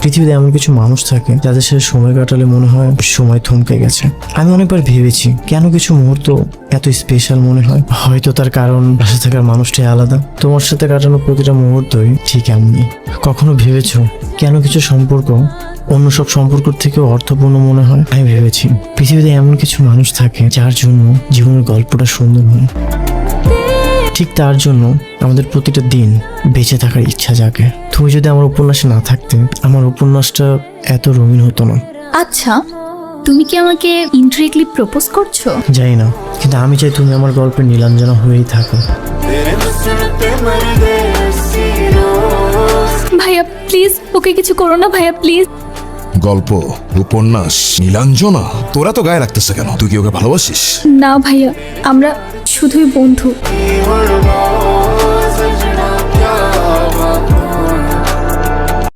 পৃথিবীতে এমন কিছু মানুষ থাকে যাদের সাথে সময় কাটালে মনে হয় সময় থমকে গেছে। আমি অনেকবার ভেবেছি কেন কিছু মুহূর্ত এত স্পেশাল মনে হয়। হয়তো তার কারণ পাশে থাকার মানুষটাই আলাদা। তোমার সাথে কাটানো প্রতিটা মুহূর্তই ঠিক এমনই। কখনো ভেবেছো কেন কিছু সম্পর্ক অন্য সব সম্পর্কের থেকেও অর্থপূর্ণ মনে হয়? আমি ভেবেছি পৃথিবীতে এমন কিছু মানুষ থাকে যার জন্য জীবনের গল্পটা সুন্দর হয়। ঠিক তার জন্য আমাদের প্রতিটা দিন বেঁচে থাকার ইচ্ছা জাগে। তুমি যদি আমার উপন্যাসে না থাকতে আমার উপন্যাসটা এত রঙিন হতো না। আচ্ছা, তুমি কি আমাকে ইনডিরেক্টলি প্রপোজ করছো? জানি না, কিন্তু আমি চাই তুমি আমার গল্পে নীলাঞ্জনা হয়েই থাকো। ভাইয়া প্লিজ, ওকে কিছু করো না ভাইয়া প্লিজ। গল্প, উপন্যাস, নীলাঞ্জনা, তোরা তো গায়ে রাখতেছে কেন? তুই কি ওকে ভালোবাসিস? না ভাইয়া, আমরা শুধুই বন্ধু।